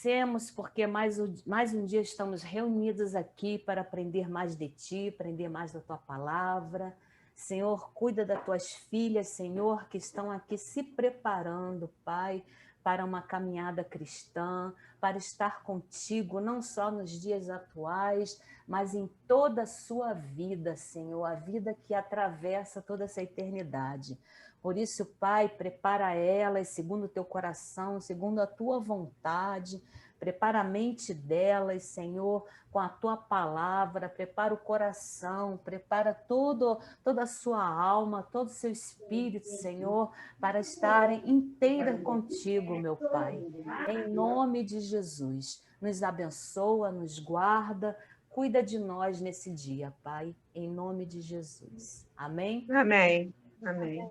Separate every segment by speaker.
Speaker 1: agradecemos porque mais um dia estamos reunidos aqui para aprender mais de Ti, aprender mais da Tua palavra. Senhor, cuida das Tuas filhas, Senhor, que estão aqui se preparando, Pai, para uma caminhada cristã, para estar contigo, não só nos dias atuais, mas em toda a sua vida, Senhor, a vida que atravessa toda essa eternidade. Por isso, Pai, prepara elas segundo o teu coração, segundo a tua vontade, prepara a mente delas, Senhor, com a tua palavra, prepara o coração, prepara toda a sua alma, todo o seu espírito, Senhor, para estarem inteiras contigo, meu Pai. Em nome de Jesus, nos abençoa, nos guarda, cuida de nós nesse dia, Pai, em nome de Jesus. Amém?
Speaker 2: Amém. Amém.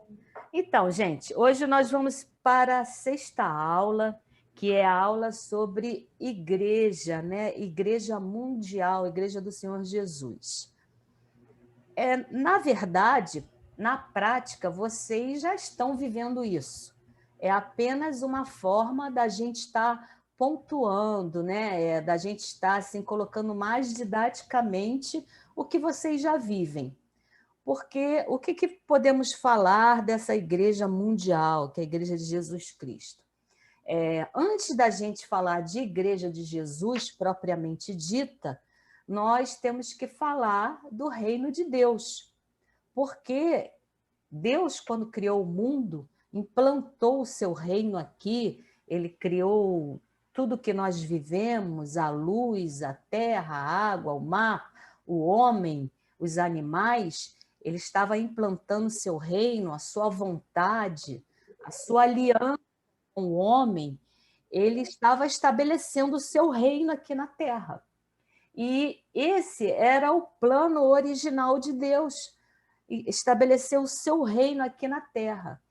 Speaker 1: Então, gente, hoje nós vamos para a sexta aula, que é a aula sobre igreja, né? Igreja mundial, Igreja do Senhor Jesus. Na verdade, na prática, vocês já estão vivendo isso. É apenas uma forma da gente estar pontuando, né? Da gente estar assim, colocando mais didaticamente o que vocês já vivem. Porque o que podemos falar dessa igreja mundial, que é a Igreja de Jesus Cristo? Antes da gente falar de Igreja de Jesus propriamente dita, nós temos que falar do reino de Deus. Porque Deus, quando criou o mundo, implantou o seu reino aqui, ele criou tudo que nós vivemos, a luz, a terra, a água, o mar, o homem, os animais, ele estava implantando o seu reino, a sua vontade, a sua aliança com o homem, ele estava estabelecendo o seu reino aqui na terra. E esse era o plano original de Deus, estabeleceu o seu reino aqui na terra.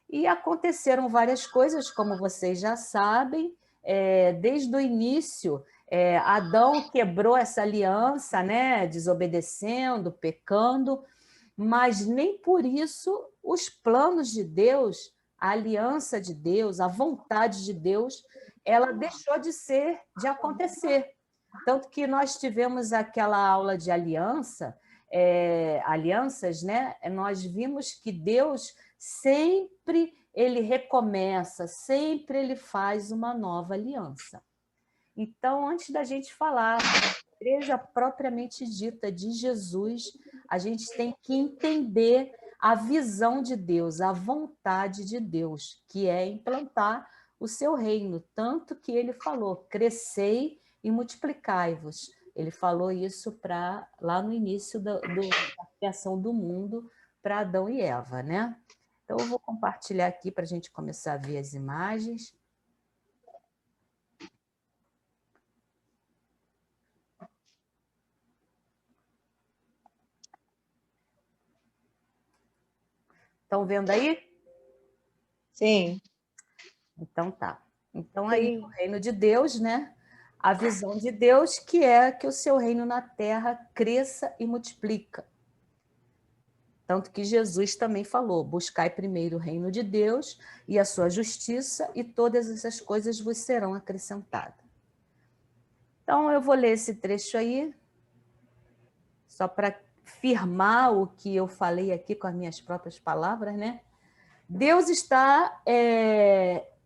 Speaker 1: E aconteceram várias coisas, como vocês já sabem, desde o início, Adão quebrou essa aliança, né, desobedecendo, pecando, mas nem por isso os planos de Deus, a aliança de Deus, a vontade de Deus, ela deixou de acontecer. Tanto que nós tivemos aquela aula de alianças, né? Nós vimos que Deus sempre ele recomeça, sempre ele faz uma nova aliança. Então, antes da gente falar da igreja propriamente dita de Jesus, a gente tem que entender a visão de Deus, a vontade de Deus, que é implantar o seu reino. Tanto que ele falou, crescei e multiplicai-vos. Ele falou isso lá no início da criação do mundo para Adão e Eva, né? Então, eu vou compartilhar aqui para a gente começar a ver as imagens. Estão vendo aí?
Speaker 2: Sim.
Speaker 1: Então tá. Então aí o reino de Deus, né? A visão de Deus que é que o seu reino na terra cresça e multiplica. Tanto que Jesus também falou, buscai primeiro o reino de Deus e a sua justiça e todas essas coisas vos serão acrescentadas. Então eu vou ler esse trecho aí, só para firmar o que eu falei aqui com as minhas próprias palavras, né? Deus está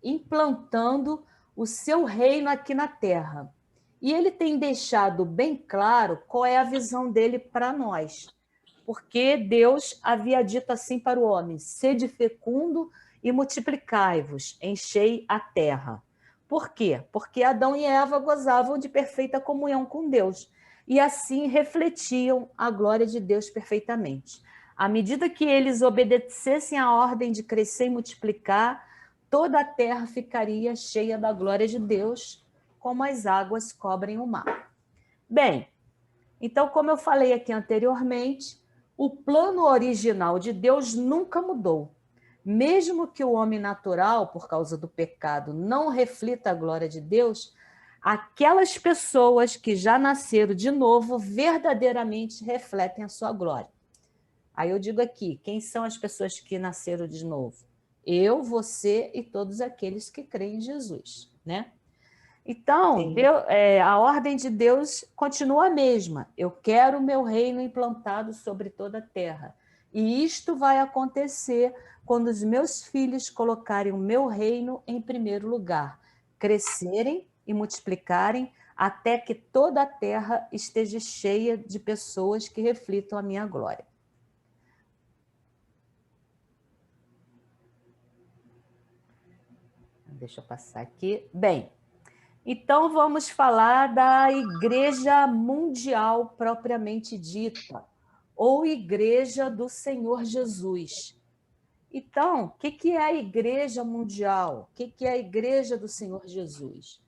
Speaker 1: implantando o seu reino aqui na Terra. E ele tem deixado bem claro qual é a visão dele para nós. Porque Deus havia dito assim para o homem, sede fecundo e multiplicai-vos, enchei a terra. Por quê? Porque Adão e Eva gozavam de perfeita comunhão com Deus e assim refletiam a glória de Deus perfeitamente. À medida que eles obedecessem a ordem de crescer e multiplicar, toda a terra ficaria cheia da glória de Deus, como as águas cobrem o mar. Bem, então, como eu falei aqui anteriormente, o plano original de Deus nunca mudou. Mesmo que o homem natural, por causa do pecado, não reflita a glória de Deus, aquelas pessoas que já nasceram de novo verdadeiramente refletem a sua glória. Aí eu digo aqui, quem são as pessoas que nasceram de novo? Eu, você e todos aqueles que creem em Jesus, né? Então,
Speaker 2: sim.
Speaker 1: a ordem de Deus continua a mesma. Eu quero o meu reino implantado sobre toda a terra. E isto vai acontecer quando os meus filhos colocarem o meu reino em primeiro lugar, crescerem e multiplicarem até que toda a terra esteja cheia de pessoas que reflitam a minha glória. Deixa eu passar aqui. Bem, então vamos falar da Igreja Mundial propriamente dita, ou Igreja do Senhor Jesus. Então, o que é a Igreja Mundial? O que é a Igreja do Senhor Jesus?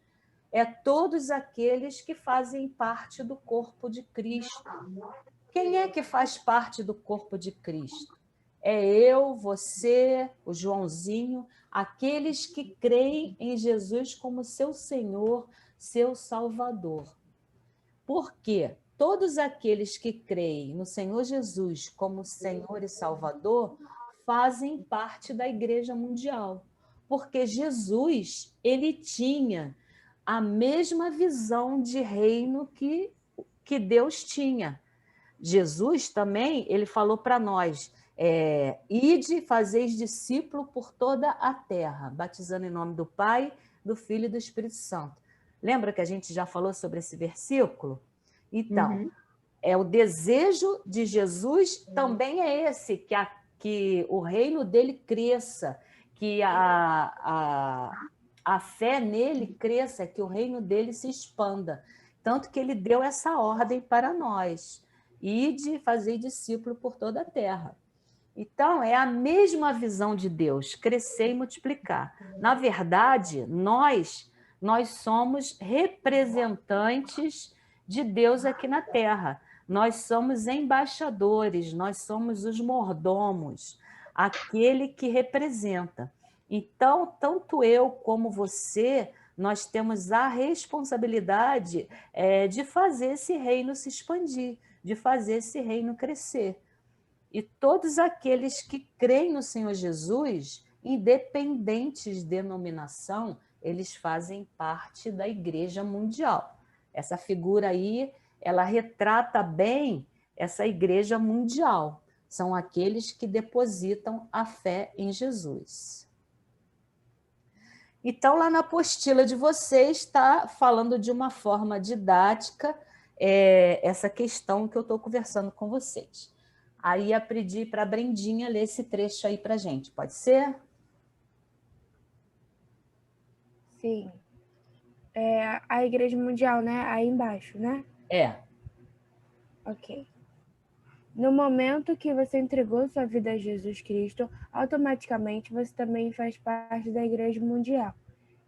Speaker 1: É todos aqueles que fazem parte do corpo de Cristo. Quem é que faz parte do corpo de Cristo? É eu, você, o Joãozinho, aqueles que creem em Jesus como seu Senhor, seu Salvador. Por quê? Todos aqueles que creem no Senhor Jesus como Senhor e Salvador fazem parte da Igreja Mundial. Porque Jesus, ele tinha a mesma visão de reino que Deus tinha. Jesus também, ele falou para nós, ide, fazeis discípulo por toda a terra, batizando em nome do Pai, do Filho e do Espírito Santo. Lembra que a gente já falou sobre esse versículo? Então,
Speaker 2: Uhum.
Speaker 1: o desejo de Jesus também é esse, que o reino dele cresça, que a fé nele cresça, que o reino dele se expanda. Tanto que ele deu essa ordem para nós, ide fazer discípulo por toda a terra. Então, é a mesma visão de Deus, crescer e multiplicar. Na verdade, nós somos representantes de Deus aqui na Terra. Nós somos embaixadores, nós somos os mordomos, aquele que representa. Então, tanto eu como você, nós temos a responsabilidade de fazer esse reino se expandir, de fazer esse reino crescer. E todos aqueles que creem no Senhor Jesus, independentes de denominação, eles fazem parte da Igreja Mundial. Essa figura aí, ela retrata bem essa Igreja Mundial. São aqueles que depositam a fé em Jesus. Então, lá na apostila de vocês, está falando de uma forma didática essa questão que eu estou conversando com vocês. Aí ia pedir para a Brendinha ler esse trecho aí para a gente, pode ser?
Speaker 3: Sim. A Igreja Mundial, né? Aí embaixo, né?
Speaker 1: É.
Speaker 3: Ok. No momento que você entregou sua vida a Jesus Cristo, automaticamente você também faz parte da Igreja Mundial.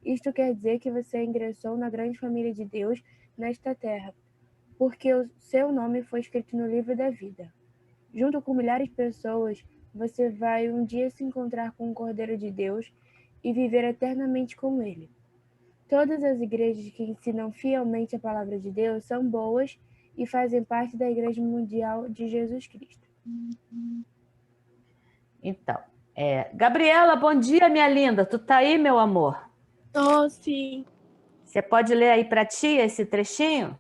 Speaker 3: Isto quer dizer que você ingressou na grande família de Deus nesta terra, porque o seu nome foi escrito no livro da vida. Junto com milhares de pessoas, você vai um dia se encontrar com o Cordeiro de Deus e viver eternamente com ele. Todas as igrejas que ensinam fielmente a palavra de Deus são boas e fazem parte da Igreja Mundial de Jesus Cristo.
Speaker 1: Então, Gabriela, bom dia, minha linda. Tu tá aí, meu amor?
Speaker 4: Tô, sim.
Speaker 1: Você pode ler aí para ti esse trechinho?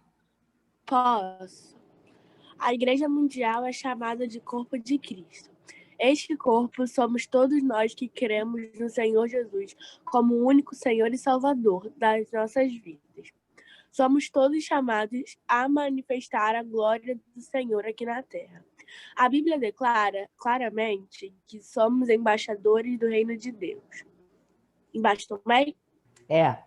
Speaker 4: Posso. A Igreja Mundial é chamada de Corpo de Cristo. Este corpo somos todos nós que cremos no Senhor Jesus como o único Senhor e Salvador das nossas vidas. Somos todos chamados a manifestar a glória do Senhor aqui na Terra. A Bíblia declara claramente que somos embaixadores do reino de Deus. Embaixo também?
Speaker 1: É.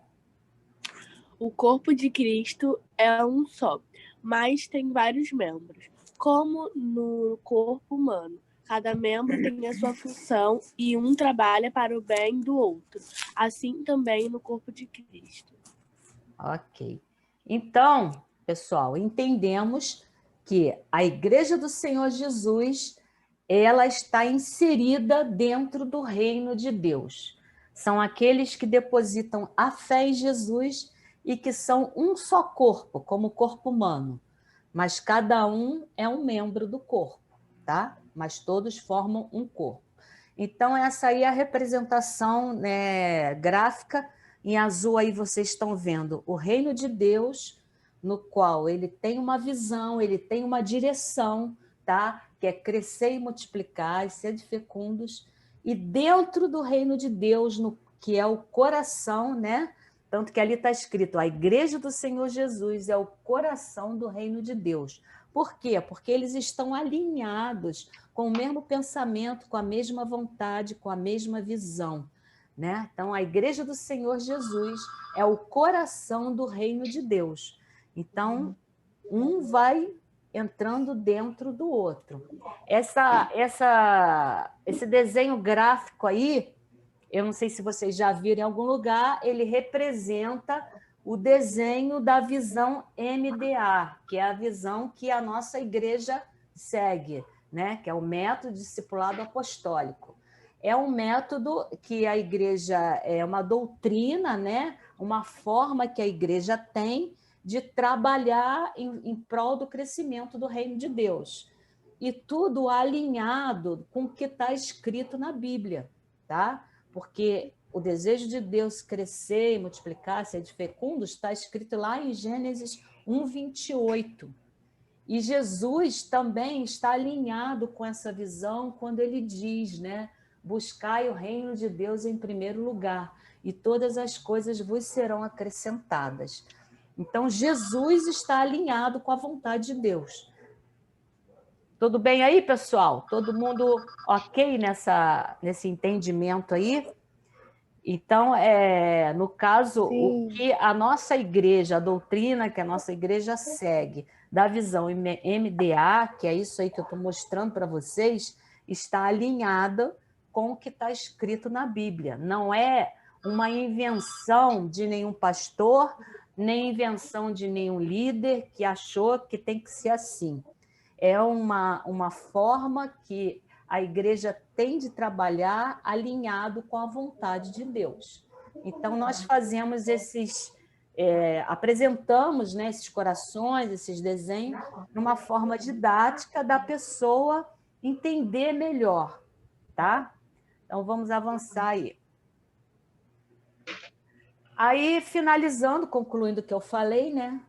Speaker 4: O corpo de Cristo é um só, mas tem vários membros. Como no corpo humano, cada membro tem a sua função e um trabalha para o bem do outro. Assim também no corpo de Cristo.
Speaker 1: Ok. Então, pessoal, entendemos que a Igreja do Senhor Jesus, ela está inserida dentro do reino de Deus. São aqueles que depositam a fé em Jesus e que são um só corpo, como o corpo humano. Mas cada um é um membro do corpo, tá? Mas todos formam um corpo. Então, essa aí é a representação, né, gráfica Em azul aí vocês estão vendo o reino de Deus, no qual ele tem uma visão, ele tem uma direção, tá? Que é crescer e multiplicar e ser fecundos. E dentro do reino de Deus, que é o coração, né? Tanto que ali está escrito, a igreja do Senhor Jesus é o coração do reino de Deus. Por quê? Porque eles estão alinhados com o mesmo pensamento, com a mesma vontade, com a mesma visão, né? Então, a igreja do Senhor Jesus é o coração do reino de Deus. Então, um vai entrando dentro do outro. Esse desenho gráfico aí, eu não sei se vocês já viram em algum lugar, ele representa o desenho da visão MDA, que é a visão que a nossa igreja segue, né? Que é o método discipulado apostólico. É um método que a igreja, é uma doutrina, né? Uma forma que a igreja tem de trabalhar em prol do crescimento do reino de Deus. E tudo alinhado com o que está escrito na Bíblia, tá? Porque o desejo de Deus crescer e multiplicar, ser de fecundo, está escrito lá em Gênesis 1:28. E Jesus também está alinhado com essa visão quando ele diz, né? Buscai o reino de Deus em primeiro lugar, e todas as coisas vos serão acrescentadas. Então, Jesus está alinhado com a vontade de Deus. Tudo bem aí, pessoal? Todo mundo ok nesse entendimento aí? Então, no caso,
Speaker 3: Sim.
Speaker 1: o que a nossa igreja, a doutrina que a nossa igreja segue, da visão MDA, que é isso aí que eu estou mostrando para vocês, está alinhada com o que está escrito na Bíblia. Não é uma invenção de nenhum pastor, nem invenção de nenhum líder que achou que tem que ser assim. É uma forma que a igreja tem de trabalhar alinhado com a vontade de Deus. Então, nós fazemos apresentamos, né, esses corações, esses desenhos, numa forma didática da pessoa entender melhor, tá? Então, vamos avançar aí. Aí, finalizando, concluindo o que eu falei, né?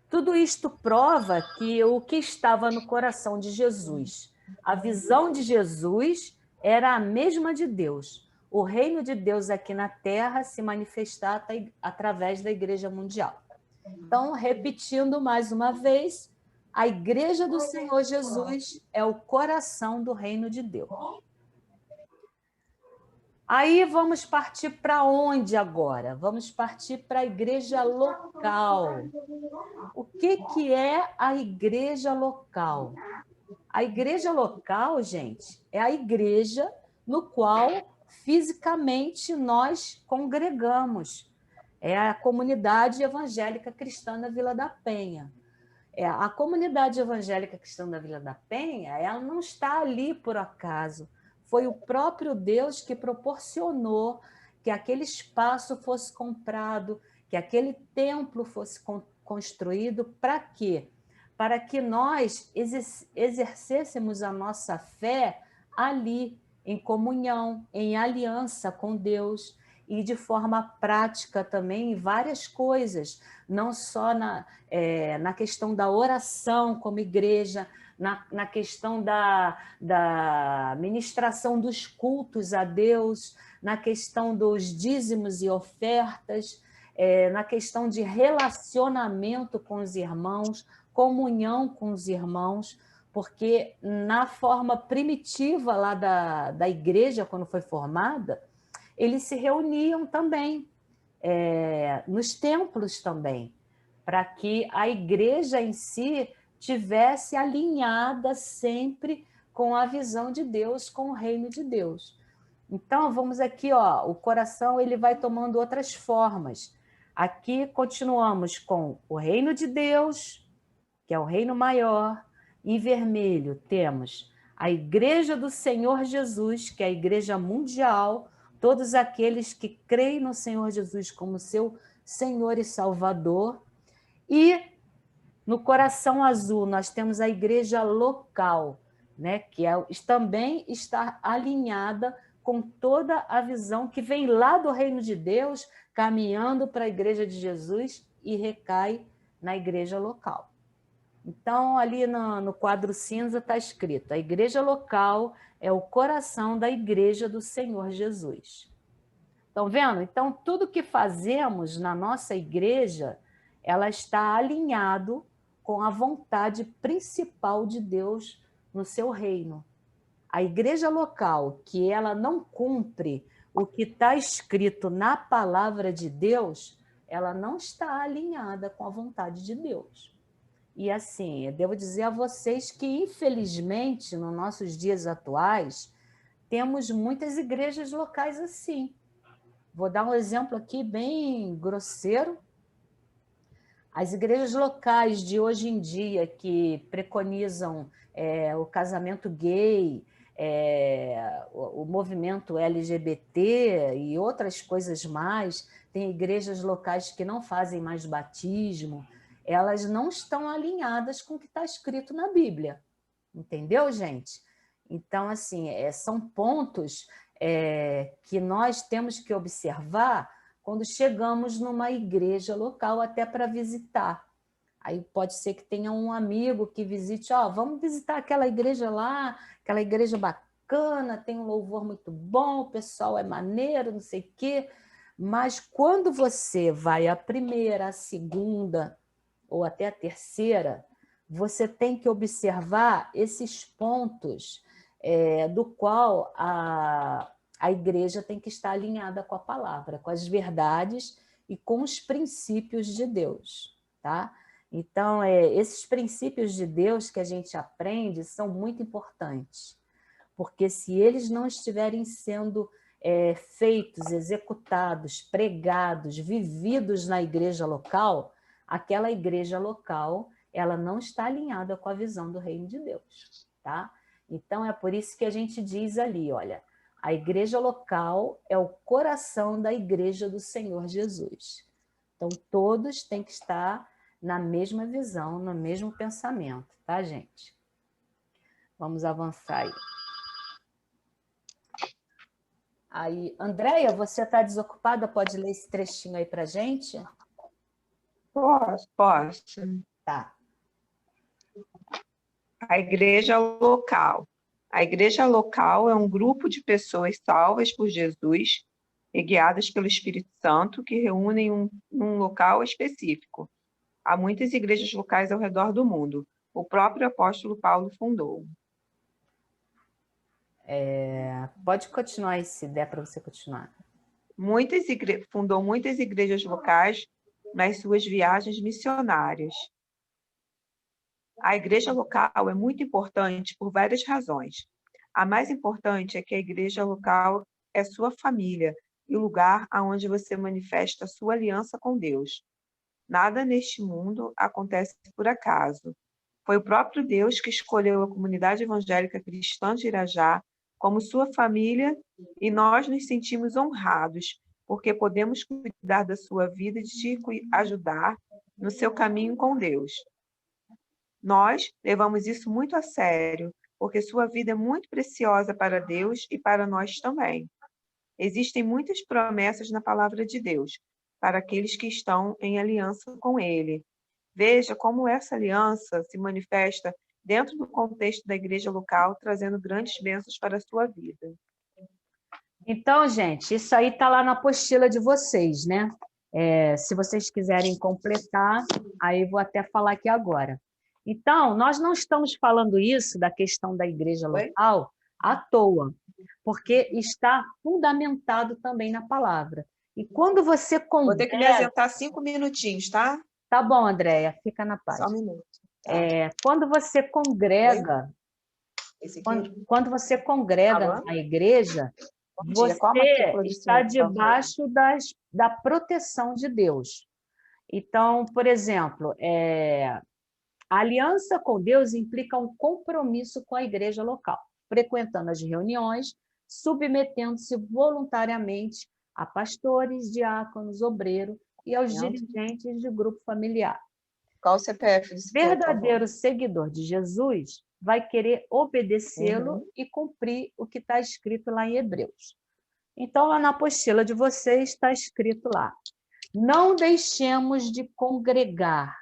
Speaker 1: Tudo isto prova que o que estava no coração de Jesus, a visão de Jesus era a mesma de Deus. O reino de Deus aqui na Terra se manifestar através da Igreja Mundial. Então, repetindo mais uma vez, a Igreja do Senhor Jesus é o coração do reino de Deus. Aí vamos partir para onde agora? Vamos partir para a igreja local. O que é a igreja local? A igreja local, gente, é a igreja no qual fisicamente nós congregamos. É a comunidade evangélica cristã da Vila da Penha. A comunidade evangélica cristã da Vila da Penha, ela não está ali por acaso. Foi o próprio Deus que proporcionou que aquele espaço fosse comprado, que aquele templo fosse construído. Para quê? Para que nós exercêssemos a nossa fé ali, em comunhão, em aliança com Deus, e de forma prática também em várias coisas, não só na questão da oração como igreja, na questão da ministração dos cultos a Deus, na questão dos dízimos e ofertas, na questão de relacionamento com os irmãos, comunhão com os irmãos, porque na forma primitiva lá da igreja, quando foi formada, eles se reuniam também, nos templos também, para que a igreja em si tivesse alinhada sempre com a visão de Deus, com o reino de Deus. Então, vamos aqui, ó, o coração ele vai tomando outras formas. Aqui continuamos com o reino de Deus, que é o reino maior. Em vermelho temos a igreja do Senhor Jesus, que é a igreja mundial, todos aqueles que creem no Senhor Jesus como seu Senhor e Salvador. E no coração azul nós temos a igreja local, né, que também está alinhada com toda a visão que vem lá do reino de Deus, caminhando para a igreja de Jesus e recai na igreja local. Então, ali no quadro cinza está escrito: a igreja local é o coração da igreja do Senhor Jesus. Estão vendo? Então, tudo que fazemos na nossa igreja, ela está alinhado com a vontade principal de Deus no seu reino. A igreja local, que ela não cumpre o que está escrito na palavra de Deus, ela não está alinhada com a vontade de Deus. E assim, eu devo dizer a vocês que, infelizmente, nos nossos dias atuais, temos muitas igrejas locais assim. Vou dar um exemplo aqui bem grosseiro. As igrejas locais de hoje em dia que preconizam o casamento gay, o movimento LGBT e outras coisas mais, tem igrejas locais que não fazem mais batismo, elas não estão alinhadas com o que está escrito na Bíblia. Entendeu, gente? Então, assim, são pontos que nós temos que observar quando chegamos numa igreja local até para visitar. Aí pode ser que tenha um amigo que visite, vamos visitar aquela igreja lá, aquela igreja bacana, tem um louvor muito bom, o pessoal é maneiro, não sei o quê. Mas quando você vai a primeira, a segunda ou até a terceira, você tem que observar esses pontos do qual a igreja tem que estar alinhada com a palavra, com as verdades e com os princípios de Deus, tá? Então, esses princípios de Deus que a gente aprende são muito importantes, porque se eles não estiverem sendo feitos, executados, pregados, vividos na igreja local, aquela igreja local, ela não está alinhada com a visão do reino de Deus, tá? Então, é por isso que a gente diz ali, olha, a igreja local é o coração da igreja do Senhor Jesus. Então, todos têm que estar na mesma visão, no mesmo pensamento, tá, gente? Vamos avançar aí. Aí, Andréia, você está desocupada? Pode ler esse trechinho aí para a gente?
Speaker 2: Posso.
Speaker 1: Tá.
Speaker 2: A igreja local. A igreja local é um grupo de pessoas salvas por Jesus e guiadas pelo Espírito Santo que reúnem num local específico. Há muitas igrejas locais ao redor do mundo. O próprio apóstolo Paulo fundou.
Speaker 1: Pode continuar aí, se der para você continuar.
Speaker 2: Fundou muitas igrejas locais nas suas viagens missionárias. A igreja local é muito importante por várias razões. A mais importante é que a igreja local é sua família e o lugar onde você manifesta a sua aliança com Deus. Nada neste mundo acontece por acaso. Foi o próprio Deus que escolheu a comunidade evangélica cristã de Irajá como sua família e nós nos sentimos honrados porque podemos cuidar da sua vida e te ajudar no seu caminho com Deus. Nós levamos isso muito a sério, porque sua vida é muito preciosa para Deus e para nós também. Existem muitas promessas na palavra de Deus para aqueles que estão em aliança com Ele. Veja como essa aliança se manifesta dentro do contexto da igreja local, trazendo grandes bênçãos para a sua vida.
Speaker 1: Então, gente, isso aí está lá na apostila de vocês, né? Se vocês quiserem completar, aí vou até falar aqui agora. Então, nós não estamos falando isso da questão da igreja local à toa, porque está fundamentado também na palavra. E quando você congrega...
Speaker 2: Vou ter que me ausentar 5 minutinhos, tá?
Speaker 1: Tá bom, Andréia, fica na paz.
Speaker 2: Só um minuto. Tá.
Speaker 1: Quando você congrega, quando você congrega na igreja, você está debaixo da proteção de Deus. Então, por exemplo, a aliança com Deus implica um compromisso com a igreja local, frequentando as reuniões, submetendo-se voluntariamente a pastores, diáconos, obreiros e aos dirigentes de grupo familiar.
Speaker 2: Qual o CPF?
Speaker 1: Verdadeiro seguidor de Jesus vai querer obedecê-lo e cumprir o que está escrito lá em Hebreus. Então, lá na apostila de vocês está escrito lá: não deixemos de congregar,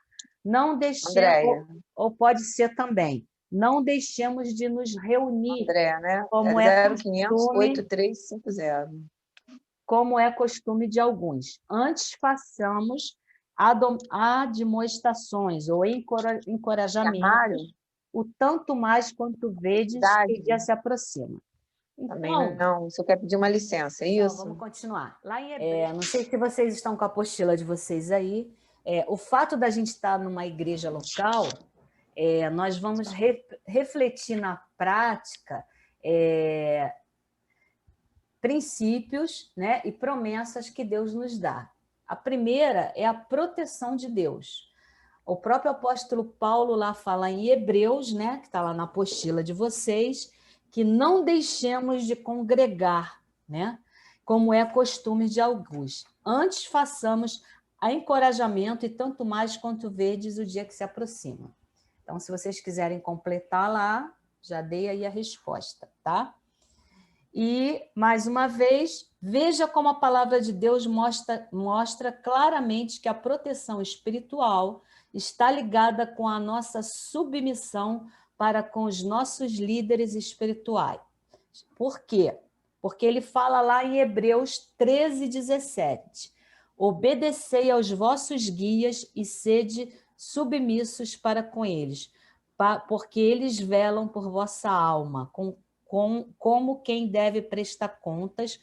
Speaker 1: não deixemos,
Speaker 2: Andréia.
Speaker 1: ou pode ser também, não deixemos de nos reunir,
Speaker 2: Andréia, né?
Speaker 1: como
Speaker 2: É
Speaker 1: é
Speaker 2: 0500
Speaker 1: costume,
Speaker 2: 8350.
Speaker 1: como é costume de alguns. Antes façamos admoestações ou encorajamentos,
Speaker 2: Armário?
Speaker 1: o tanto mais quanto vedes que o
Speaker 2: Idade?
Speaker 1: dia se aproxima.
Speaker 2: Também
Speaker 1: Então,
Speaker 2: não. O senhor quer pedir uma licença, é
Speaker 1: então,
Speaker 2: isso?
Speaker 1: vamos continuar. Lá em Hebreus, não sei se vocês estão com a apostila de vocês aí. O fato da gente estar numa igreja local, nós vamos refletir na prática princípios, né, e promessas que Deus nos dá. A primeira é a proteção de Deus. O próprio apóstolo Paulo lá fala em Hebreus, né, que está lá na apostila de vocês, que não deixemos de congregar, né, como é costume de alguns. Antes façamos a encorajamento e tanto mais quanto vedes o dia que se aproxima. Então, se vocês quiserem completar lá, já dei aí a resposta, tá? E, mais uma vez, veja como a palavra de Deus mostra claramente que a proteção espiritual está ligada com a nossa submissão para com os nossos líderes espirituais. Por quê? Porque ele fala lá em Hebreus 13:17: obedecei aos vossos guias e sede submissos para com eles, porque eles velam por vossa alma, como quem deve prestar contas,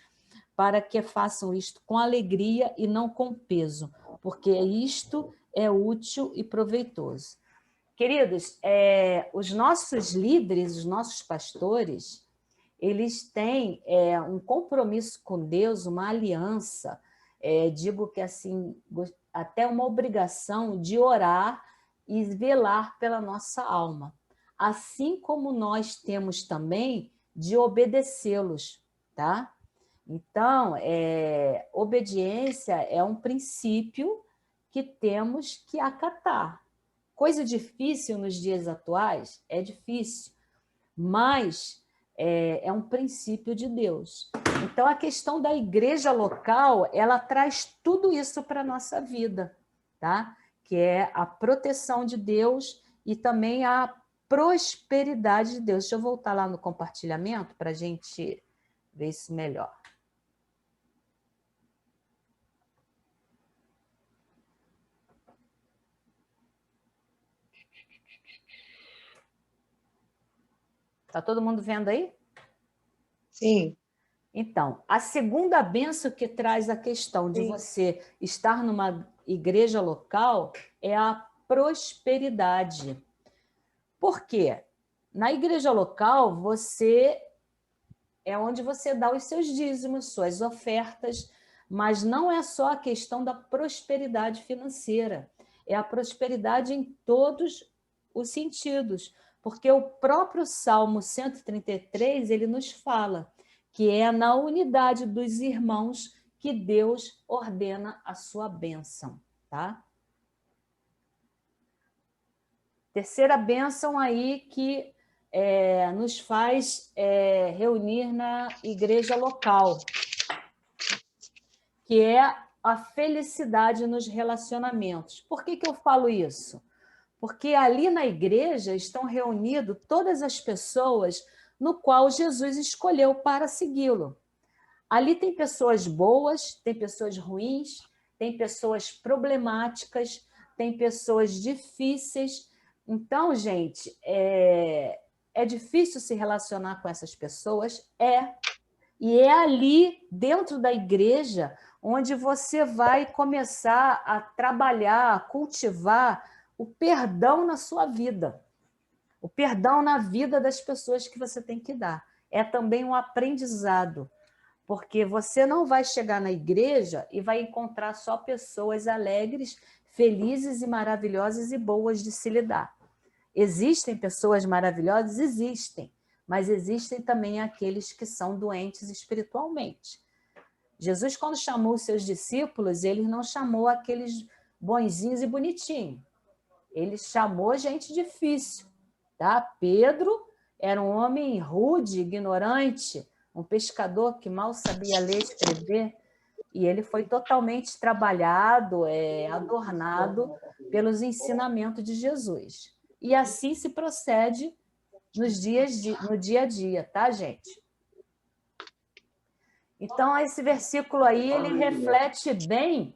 Speaker 1: para que façam isto com alegria e não com peso, porque isto é útil e proveitoso. Queridos, os nossos líderes, os nossos pastores, eles têm um compromisso com Deus, uma aliança, digo que assim, até uma obrigação de orar e velar pela nossa alma, assim como nós temos também de obedecê-los, tá? Então, obediência é um princípio que temos que acatar. Coisa difícil nos dias atuais? É difícil, mas é um princípio de Deus. Então, a questão da igreja local, ela traz tudo isso para a nossa vida, tá? Que é a proteção de Deus e também a prosperidade de Deus. Deixa eu voltar lá no compartilhamento para a gente ver isso melhor. Está todo mundo vendo aí?
Speaker 2: Sim.
Speaker 1: Então, a segunda bênção que traz a questão de você estar numa igreja local é a prosperidade. Por quê? Na igreja local, é onde você dá os seus dízimos, suas ofertas, mas não é só a questão da prosperidade financeira, é a prosperidade em todos os sentidos, porque o próprio Salmo 133, ele nos fala que é na unidade dos irmãos que Deus ordena a sua bênção, tá? Terceira bênção aí que nos faz reunir na igreja local, que é a felicidade nos relacionamentos. Por que eu falo isso? Porque ali na igreja estão reunidas todas as pessoas no qual Jesus escolheu para segui-lo. Ali tem pessoas boas, tem pessoas ruins, tem pessoas problemáticas, tem pessoas difíceis. Então, gente, é difícil se relacionar com essas pessoas? E é ali, dentro da igreja, onde você vai começar a trabalhar, a cultivar o perdão na sua vida. O perdão na vida das pessoas que você tem que dar. É também um aprendizado, porque você não vai chegar na igreja e vai encontrar só pessoas alegres, felizes e maravilhosas e boas de se lidar. Existem pessoas maravilhosas? Existem, mas existem também aqueles que são doentes espiritualmente. Jesus, quando chamou os seus discípulos, ele não chamou aqueles bonzinhos e bonitinhos. Ele chamou gente difícil, tá? Pedro era um homem rude, ignorante, um pescador que mal sabia ler e escrever, e ele foi totalmente trabalhado, adornado pelos ensinamentos de Jesus. E assim se procede no dia a dia, tá, gente? Então, esse versículo aí, ele reflete bem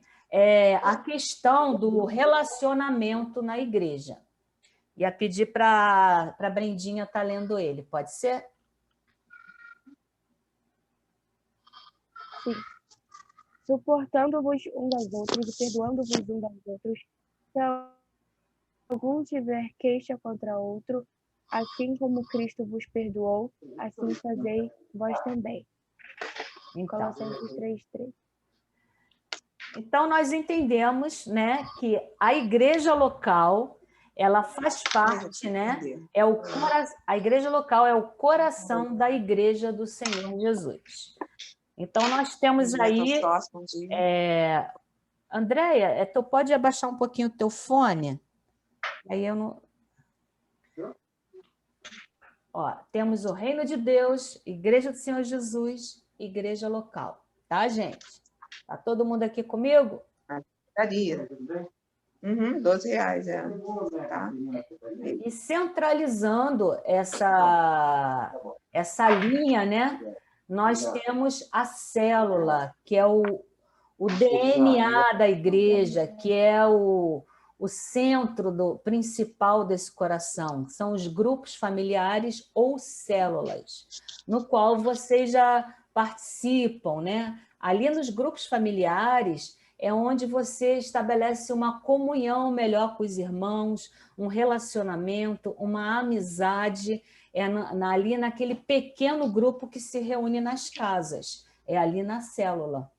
Speaker 1: a questão do relacionamento na igreja. Ia pedir para a Brendinha estar lendo ele, pode ser?
Speaker 3: Sim. Suportando-vos um das outras e perdoando-vos um das outras, se algum tiver queixa contra outro, assim como Cristo vos perdoou, assim fazei vós também.
Speaker 1: Então,
Speaker 3: Colossenses 3:3.
Speaker 1: então nós entendemos, né, que a igreja local, ela faz parte, né, a igreja local é o coração da igreja do Senhor Jesus. Então, nós temos aí... Andréia, tu pode abaixar um pouquinho o teu fone? Aí eu não... Ó, temos o Reino de Deus, Igreja do Senhor Jesus, igreja local. Tá, gente? Tá todo mundo aqui comigo?
Speaker 2: Daria. R$12, Tá.
Speaker 1: E centralizando essa linha, né? Nós temos a célula, que é o DNA da igreja, que é o centro principal desse coração. São os grupos familiares ou células, no qual vocês já participam, né? Ali nos grupos familiares é onde você estabelece uma comunhão melhor com os irmãos, um relacionamento, uma amizade, ali naquele pequeno grupo que se reúne nas casas, é ali na célula.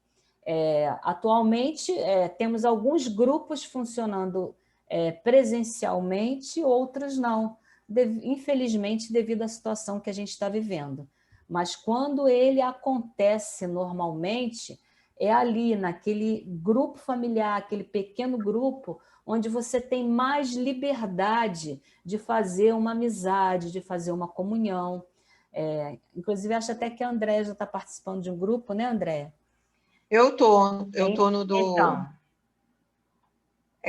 Speaker 1: Atualmente, temos alguns grupos funcionando presencialmente, outros não, infelizmente, devido à situação que a gente está vivendo. Mas quando ele acontece normalmente, é ali, naquele grupo familiar, aquele pequeno grupo, onde você tem mais liberdade de fazer uma amizade, de fazer uma comunhão. Inclusive, acho até que a Andréia já está participando de um grupo, né, Andréia?
Speaker 2: Eu tô no do...
Speaker 1: Então,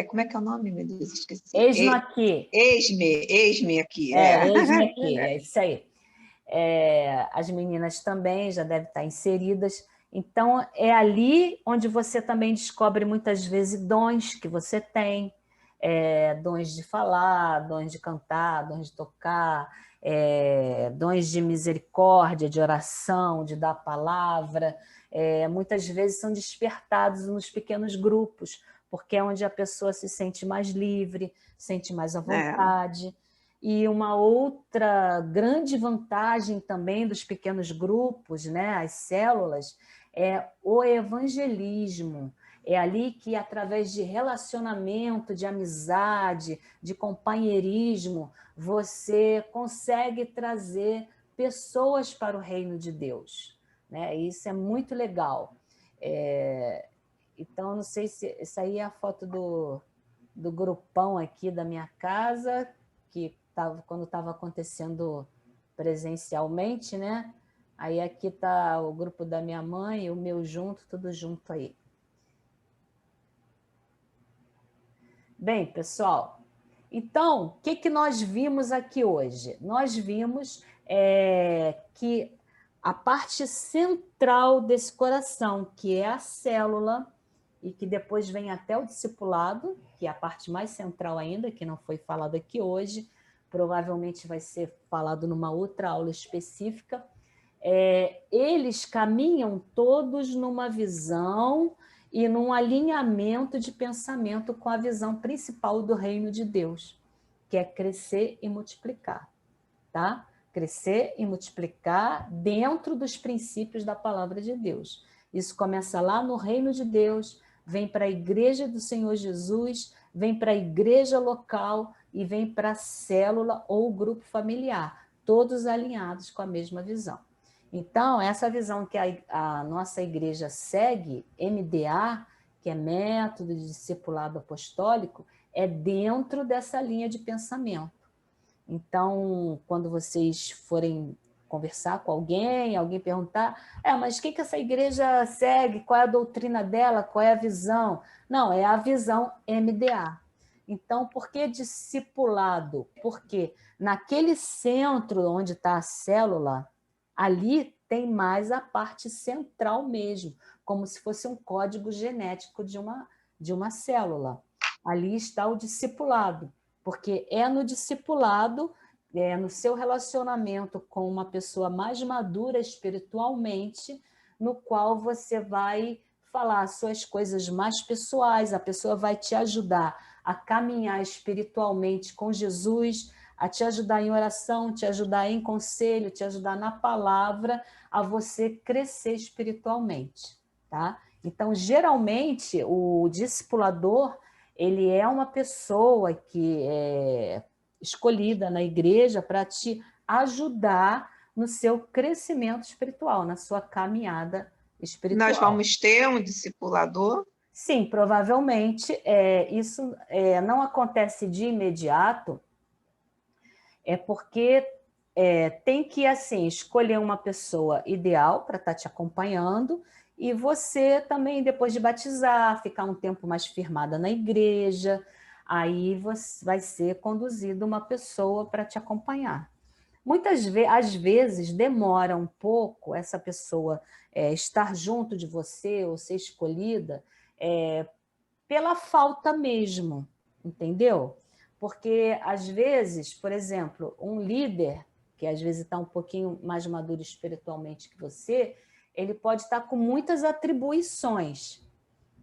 Speaker 2: como é que é o nome, meu Deus? Esqueci.
Speaker 1: Eis-me aqui.
Speaker 2: Eis-me aqui.
Speaker 1: Eis-me aqui, é isso aí. As meninas também já devem estar inseridas. Então, é ali onde você também descobre muitas vezes dons que você tem, dons de falar, dons de cantar, dons de tocar, dons de misericórdia, de oração, de dar palavra. Muitas vezes são despertados nos pequenos grupos, porque é onde a pessoa se sente mais livre, sente mais à vontade. E uma outra grande vantagem também dos pequenos grupos, né, as células, é o evangelismo. É ali que, através de relacionamento, de amizade, de companheirismo, você consegue trazer pessoas para o reino de Deus, né? Isso é muito legal. Então, não sei se... Essa aí é a foto do grupão aqui da minha casa, que quando estava acontecendo presencialmente, né? Aí aqui está o grupo da minha mãe e o meu junto, tudo junto aí. Bem, pessoal, então, o que nós vimos aqui hoje? Nós vimos que a parte central desse coração, que é a célula, e que depois vem até o discipulado, que é a parte mais central ainda, que não foi falado aqui hoje, provavelmente vai ser falado numa outra aula específica. Eles caminham todos numa visão e num alinhamento de pensamento com a visão principal do reino de Deus, que é crescer e multiplicar, tá? Crescer e multiplicar dentro dos princípios da palavra de Deus. Isso começa lá no reino de Deus, vem para a igreja do Senhor Jesus, vem para a igreja local e vem para a célula ou grupo familiar, todos alinhados com a mesma visão. Então, essa visão que a nossa igreja segue, MDA, que é Método de Discipulado Apostólico, é dentro dessa linha de pensamento. Então, quando vocês forem conversar com alguém, alguém perguntar, mas o que essa igreja segue? Qual é a doutrina dela? Qual é a visão? Não, é a visão MDA. Então, por que discipulado? Porque naquele centro onde está a célula, ali tem mais a parte central mesmo, como se fosse um código genético de uma célula. Ali está o discipulado, porque é no discipulado, no seu relacionamento com uma pessoa mais madura espiritualmente, no qual você vai falar suas coisas mais pessoais, a pessoa vai te ajudar a caminhar espiritualmente com Jesus, a te ajudar em oração, te ajudar em conselho, te ajudar na palavra, a você crescer espiritualmente, tá? Então, geralmente, o discipulador, ele é uma pessoa que é escolhida na igreja para te ajudar no seu crescimento espiritual, na sua caminhada espiritual.
Speaker 2: Nós vamos ter um discipulador?
Speaker 1: Sim, provavelmente. Isso não acontece de imediato, porque tem que assim escolher uma pessoa ideal para estar te acompanhando, e você também, depois de batizar, ficar um tempo mais firmada na igreja, aí você vai ser conduzido uma pessoa para te acompanhar. Às vezes, demora um pouco essa pessoa estar junto de você ou ser escolhida pela falta mesmo, entendeu? Porque, às vezes, por exemplo, um líder, que às vezes está um pouquinho mais maduro espiritualmente que você, ele pode estar com muitas atribuições,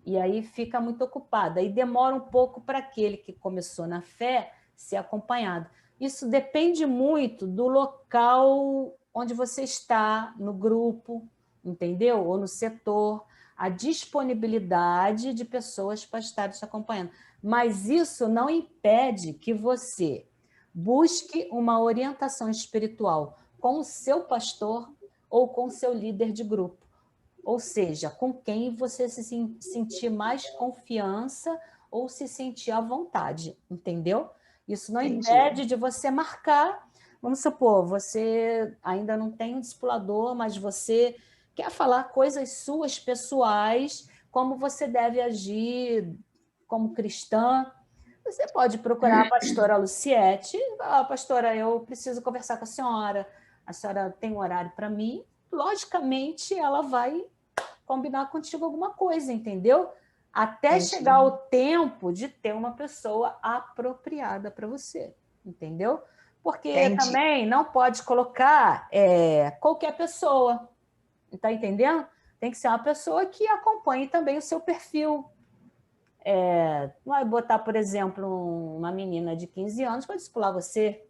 Speaker 1: e aí fica muito ocupado. Aí demora um pouco para aquele que começou na fé ser acompanhado. Isso depende muito do local onde você está, no grupo, entendeu? Ou no setor, a disponibilidade de pessoas para estar te acompanhando. Mas isso não impede que você busque uma orientação espiritual com o seu pastor ou com o seu líder de grupo. Ou seja, com quem você se sentir mais confiança ou se sentir à vontade, entendeu? Isso não impede de você marcar. Vamos supor, você ainda não tem um discipulador, mas você quer falar coisas suas, pessoais, como você deve agir como cristã. Você pode procurar a pastora Luciete. Pastora, eu preciso conversar com a senhora tem um horário para mim? Logicamente, ela vai combinar contigo alguma coisa, entendeu? Até chegar o tempo de ter uma pessoa apropriada para você, entendeu? Porque também não pode colocar qualquer pessoa, tá entendendo? Tem que ser uma pessoa que acompanhe também o seu perfil. Não vai botar, por exemplo, uma menina de 15 anos para discipular você,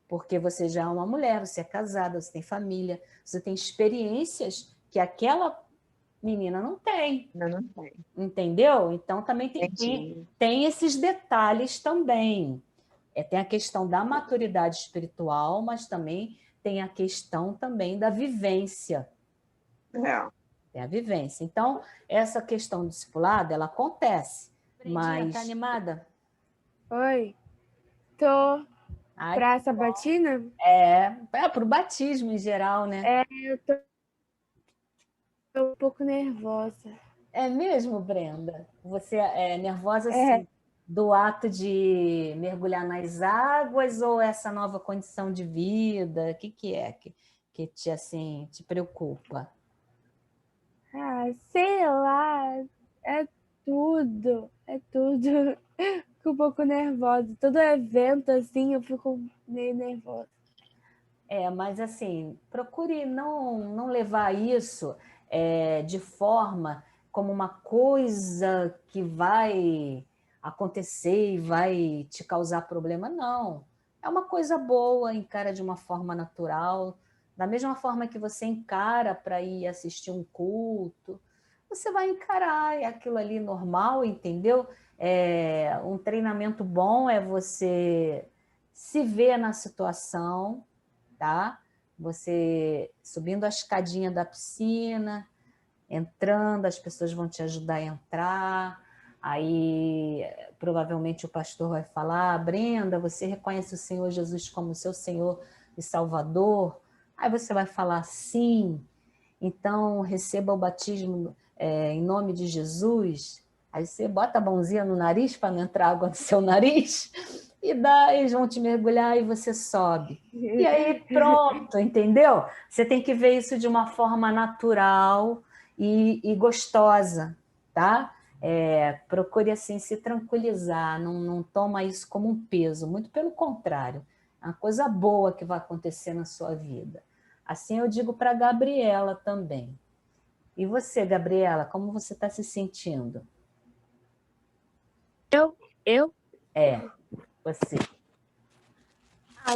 Speaker 1: porque você já é uma mulher, você é casada, você tem família, você tem experiências que aquela menina não tem.
Speaker 2: Não tem.
Speaker 1: Entendeu? Então, também tem esses detalhes também. Tem a questão da maturidade espiritual, mas também tem a questão também da vivência. É a vivência. Então, essa questão do discipulado, ela acontece. Mas... Tá animada?
Speaker 3: Oi. Tô. Pra sabatina?
Speaker 1: Para o batismo em geral, né?
Speaker 3: Eu tô um pouco nervosa.
Speaker 1: É mesmo, Brenda? Você é nervosa assim, do ato de mergulhar nas águas ou essa nova condição de vida? O que é que te, assim, te preocupa?
Speaker 3: Sei lá, é tudo. Fico um pouco nervosa. Todo evento, assim, eu fico meio nervosa.
Speaker 1: Mas assim, procure não levar isso de forma como uma coisa que vai acontecer e vai te causar problema, não. É uma coisa boa, encara de uma forma natural, da mesma forma que você encara para ir assistir um culto, você vai encarar, é aquilo ali normal, entendeu? Um treinamento bom é você se ver na situação, tá? Você subindo a escadinha da piscina, entrando, as pessoas vão te ajudar a entrar. Aí, provavelmente, o pastor vai falar: Brenda, você reconhece o Senhor Jesus como seu Senhor e Salvador? Aí você vai falar: sim. Então, receba o batismo em nome de Jesus. Aí você bota a mãozinha no nariz para não entrar água no seu nariz e dá, eles vão te mergulhar e você sobe. E aí pronto, entendeu? Você tem que ver isso de uma forma natural e gostosa, tá? Procure assim se tranquilizar, não toma isso como um peso, muito pelo contrário, é uma coisa boa que vai acontecer na sua vida. Assim eu digo para a Gabriela também. E você, Gabriela, como você está se sentindo?
Speaker 4: Eu?
Speaker 1: Você.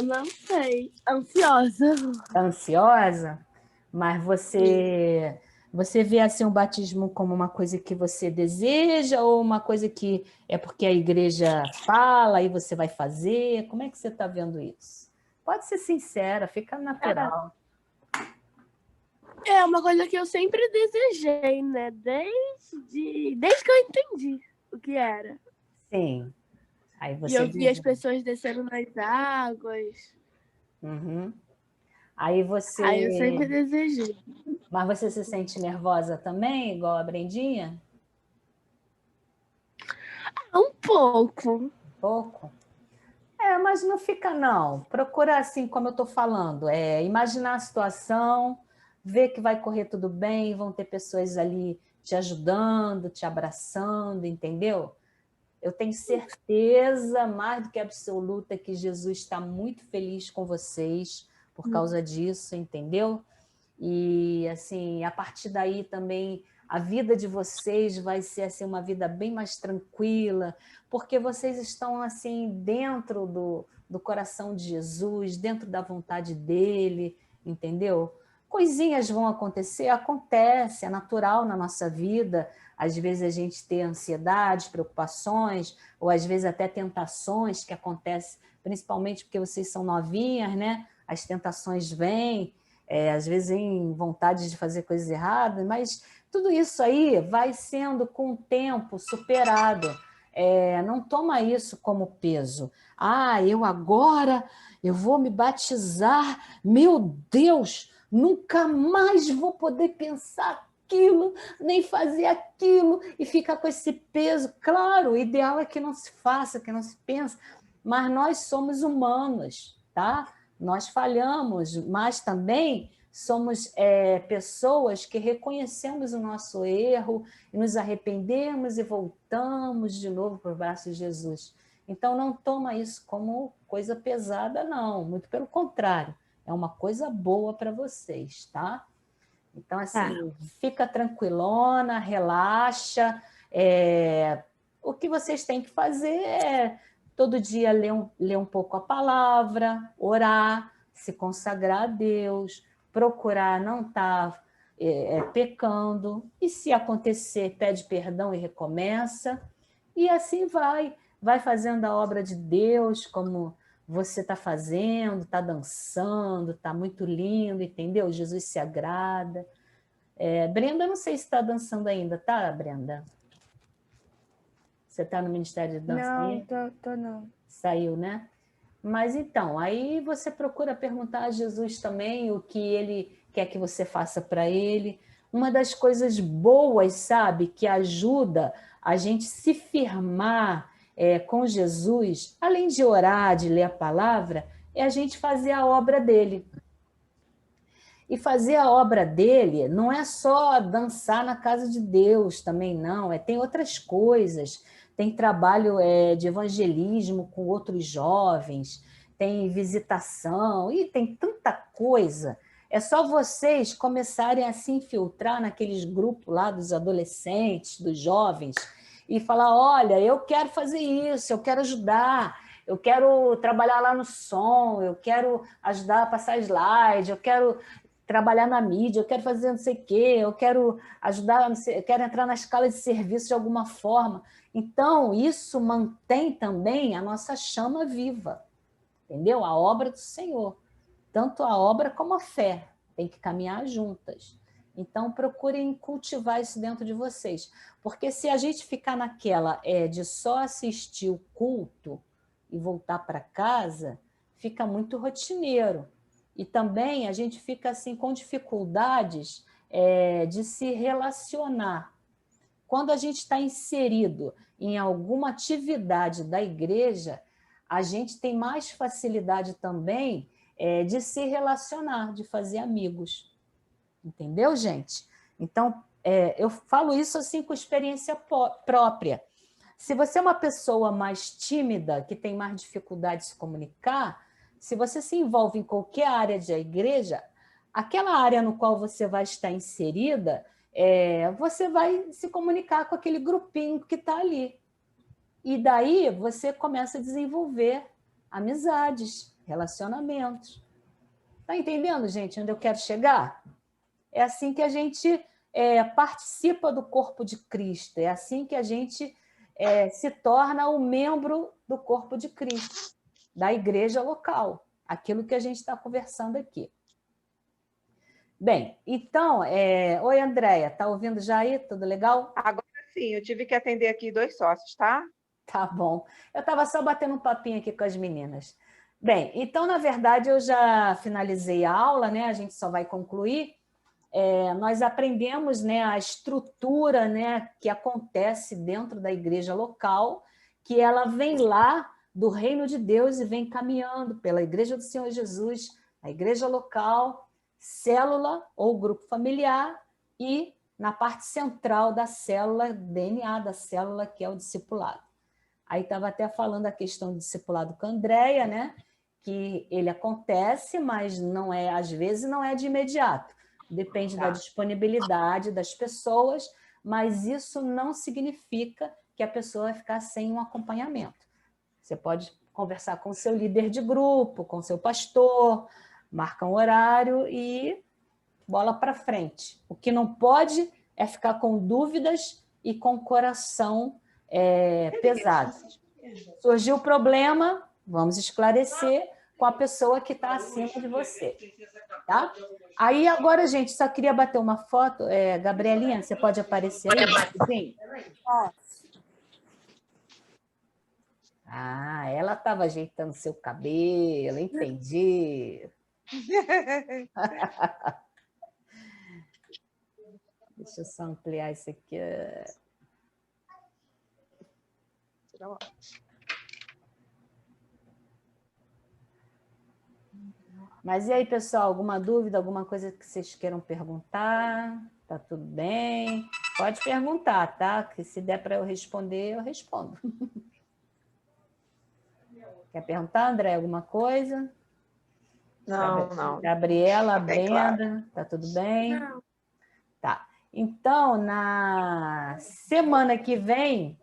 Speaker 4: Não sei. Ansiosa.
Speaker 1: Tá ansiosa? Mas você vê assim o batismo como uma coisa que você deseja ou uma coisa que é porque a igreja fala e você vai fazer? Como é que você está vendo isso? Pode ser sincera, fica natural.
Speaker 4: É uma coisa que eu sempre desejei, né? Desde que eu entendi o que era.
Speaker 1: Sim. Aí
Speaker 4: E
Speaker 1: você
Speaker 4: eu vi as
Speaker 1: deseja.
Speaker 4: pessoas descendo nas águas.
Speaker 1: Uhum. Aí
Speaker 4: Aí eu
Speaker 1: você.
Speaker 4: sempre desejei.
Speaker 1: Mas você se sente nervosa também, igual a Brendinha?
Speaker 4: Um pouco.
Speaker 1: Um pouco? Mas não fica não. Procura assim, como eu estou falando, imaginar a situação, ver que vai correr tudo bem, vão ter pessoas ali te ajudando, te abraçando, entendeu? Eu tenho certeza, mais do que absoluta, que Jesus está muito feliz com vocês por causa disso, entendeu? E assim, a partir daí também a vida de vocês vai ser assim uma vida bem mais tranquila, porque vocês estão assim dentro do coração de Jesus, dentro da vontade dele, entendeu? Coisinhas vão acontecer, acontece, é natural na nossa vida. Às vezes a gente tem ansiedades, preocupações, ou às vezes até tentações que acontecem, principalmente porque vocês são novinhas, né? As tentações vêm, às vezes em vontade de fazer coisas erradas, mas tudo isso aí vai sendo com o tempo superado. Não toma isso como peso. Eu vou me batizar, meu Deus, nunca mais vou poder pensar aquilo, nem fazer aquilo, e fica com esse peso. Claro, o ideal é que não se faça, que não se pense, mas nós somos humanos, tá? Nós falhamos, mas também somos pessoas que reconhecemos o nosso erro, e nos arrependemos e voltamos de novo para os braços de Jesus. Então, não toma isso como coisa pesada, não. Muito pelo contrário, é uma coisa boa para vocês, tá? Então, assim, fica tranquilona, relaxa. O que vocês têm que fazer é todo dia ler um pouco a palavra, orar, se consagrar a Deus, procurar não estar pecando, e se acontecer, pede perdão e recomeça, e assim vai fazendo a obra de Deus como você está fazendo, está dançando, está muito lindo, entendeu? Jesus se agrada. Brenda, não sei se está dançando ainda, tá, Brenda? Você está no Ministério de Dança
Speaker 3: Não,
Speaker 1: aí?
Speaker 3: tô não.
Speaker 1: Saiu, né? Mas então, aí você procura perguntar a Jesus também o que ele quer que você faça para ele. Uma das coisas boas, sabe, que ajuda a gente se firmar com Jesus, além de orar, de ler a palavra, é a gente fazer a obra dele. E fazer a obra dele não é só dançar na casa de Deus também, não. Tem outras coisas. Tem trabalho de evangelismo com outros jovens, tem visitação, e tem tanta coisa. É só vocês começarem a se infiltrar naqueles grupos lá dos adolescentes, dos jovens, e falar: olha, eu quero fazer isso, eu quero ajudar, eu quero trabalhar lá no som, eu quero ajudar a passar slide, eu quero trabalhar na mídia, eu quero fazer não sei o quê, eu quero ajudar, eu quero entrar na escala de serviço de alguma forma. Então, isso mantém também a nossa chama viva, entendeu? A obra do Senhor. Tanto a obra como a fé tem que caminhar juntas. Então, procurem cultivar isso dentro de vocês. Porque se a gente ficar naquela de só assistir o culto e voltar para casa, fica muito rotineiro. E também a gente fica assim com dificuldades de se relacionar. Quando a gente está inserido em alguma atividade da igreja, a gente tem mais facilidade também de se relacionar, de fazer amigos. Entendeu, gente? Então, eu falo isso assim com experiência própria. Se você é uma pessoa mais tímida, que tem mais dificuldade de se comunicar, se você se envolve em qualquer área da igreja, aquela área no qual você vai estar inserida, você vai se comunicar com aquele grupinho que está ali. E daí você começa a desenvolver amizades, relacionamentos. Está entendendo, gente, onde eu quero chegar? É assim que a gente participa do corpo de Cristo, é assim que a gente se torna um membro do corpo de Cristo, da igreja local, aquilo que a gente está conversando aqui. Bem, então, oi, Andréia, tá ouvindo já aí? Tudo legal?
Speaker 2: Agora sim, eu tive que atender aqui 2 sócios, tá?
Speaker 1: Tá bom. Eu estava só batendo um papinho aqui com as meninas. Bem, então, na verdade, eu já finalizei a aula, né? A gente só vai concluir. Nós aprendemos, né, a estrutura, né, que acontece dentro da igreja local, que ela vem lá do reino de Deus e vem caminhando pela igreja do Senhor Jesus, a igreja local, célula ou grupo familiar e na parte central da célula, DNA da célula, que é o discipulado. Aí estava até falando a questão do discipulado com a Andréia, né, que ele acontece, mas não às vezes não é de imediato. Depende da disponibilidade das pessoas, mas isso não significa que a pessoa vai ficar sem um acompanhamento. Você pode conversar com o seu líder de grupo, com o seu pastor, marca um horário e bola para frente. O que não pode é ficar com dúvidas e com o coração pesado. Surgiu o problema, vamos esclarecer com a pessoa que está acima de você. Tá? Aí agora, gente, só queria bater uma foto. Gabrielinha, você pode aparecer aí? Ah, ela estava ajeitando seu cabelo, entendi. Deixa eu só ampliar isso aqui. Mas e aí, pessoal, alguma dúvida, alguma coisa que vocês queiram perguntar? Tá tudo bem? Pode perguntar, tá? Que se der para eu responder, eu respondo. Quer perguntar, André, alguma coisa?
Speaker 2: Não.
Speaker 1: Gabriela, Brenda,
Speaker 2: Claro.
Speaker 1: tá tudo bem?
Speaker 4: Não.
Speaker 1: Tá. Então, na semana que vem,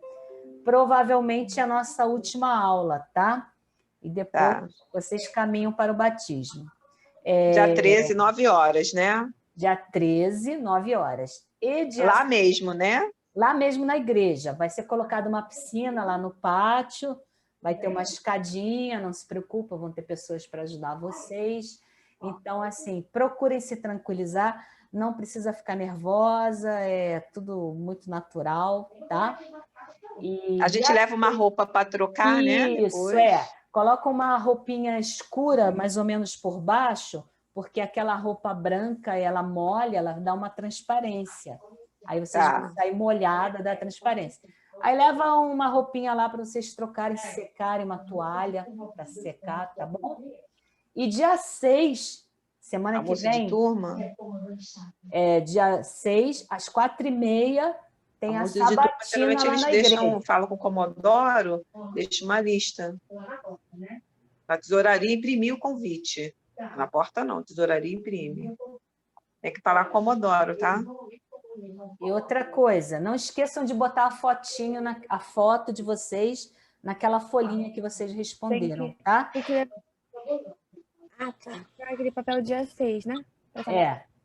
Speaker 1: provavelmente é a nossa última aula, tá? E depois vocês caminham para o batismo.
Speaker 2: Dia 13, 9 horas, né?
Speaker 1: Dia 13, 9 horas.
Speaker 2: Lá mesmo, né?
Speaker 1: Lá mesmo na igreja. Vai ser colocada uma piscina lá no pátio, vai ter uma escadinha, não se preocupa, vão ter pessoas para ajudar vocês. Então, assim, procurem se tranquilizar, não precisa ficar nervosa, é tudo muito natural, tá? E
Speaker 2: a gente leva uma roupa para trocar, né?
Speaker 1: Isso, Coloca uma roupinha escura, mais ou menos por baixo, porque aquela roupa branca, ela molha, ela dá uma transparência. Aí vocês vão sair molhada da transparência. Aí leva uma roupinha lá para vocês trocarem, secarem, uma toalha para secar, tá bom? E dia 6, semana que vem...
Speaker 2: de turma?
Speaker 1: Dia 6, às 4h30, tem a sabatina lá na igreja.
Speaker 2: Falam com o Comodoro, deixa uma lista. A tesouraria imprimir o convite. Na porta não, a tesouraria imprime. Tem que falar Comodoro, tá?
Speaker 1: E outra coisa, não esqueçam de botar a foto de vocês naquela folhinha que vocês responderam, tá?
Speaker 3: Aquele papel dia 6, né?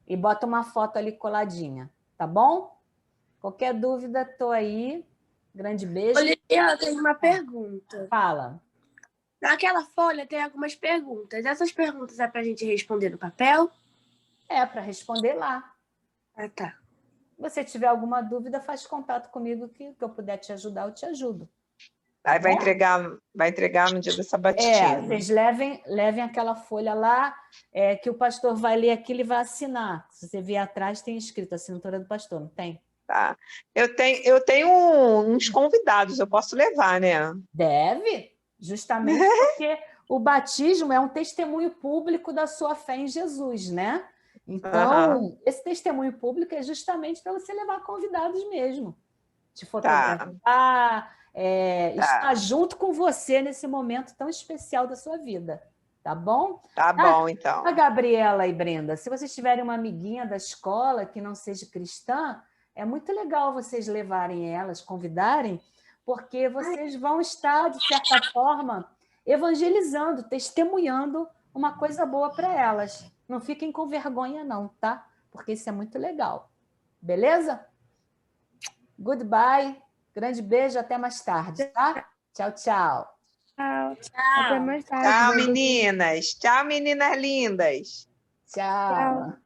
Speaker 1: E bota uma foto ali coladinha, tá bom? Qualquer dúvida, tô aí. Grande beijo.
Speaker 4: Olha, eu tenho uma pergunta.
Speaker 1: Fala.
Speaker 4: Naquela folha tem algumas perguntas. Essas perguntas é para a gente responder no papel?
Speaker 1: Para responder lá.
Speaker 2: Ah, tá.
Speaker 1: Se você tiver alguma dúvida, faz contato comigo que eu puder te ajudar, eu te ajudo.
Speaker 2: Aí
Speaker 1: Tá bom?
Speaker 2: vai entregar no dia da
Speaker 1: É,
Speaker 2: sabatina.
Speaker 1: vocês levem aquela folha lá, que o pastor vai ler aquilo e vai assinar. Se você vier atrás, tem escrito assinatura do pastor, não tem?
Speaker 2: Tá. Eu tenho uns convidados, eu posso levar, né?
Speaker 1: Deve, justamente porque o batismo é um testemunho público da sua fé em Jesus, né?
Speaker 2: Aham,
Speaker 1: Então, esse testemunho público é justamente para você levar convidados mesmo, te
Speaker 2: tá,
Speaker 1: fotografar, estar
Speaker 2: tá.
Speaker 1: junto com você nesse momento tão especial da sua vida, tá bom?
Speaker 2: Tá
Speaker 1: Ah,
Speaker 2: bom, então.
Speaker 1: a Gabriela e Brenda, se vocês tiverem uma amiguinha da escola que não seja cristã, é muito legal vocês levarem elas, convidarem, porque vocês vão estar, de certa forma, evangelizando, testemunhando uma coisa boa para elas. Não fiquem com vergonha, não, tá? Porque isso é muito legal. Beleza? Goodbye. Grande beijo, até mais tarde, tá? Tchau, tchau.
Speaker 3: Tchau. Até
Speaker 4: Tchau.
Speaker 3: mais tarde.
Speaker 2: Tchau,
Speaker 3: Vai dormir.
Speaker 2: meninas. Tchau, meninas lindas.
Speaker 1: Tchau.
Speaker 3: Tchau.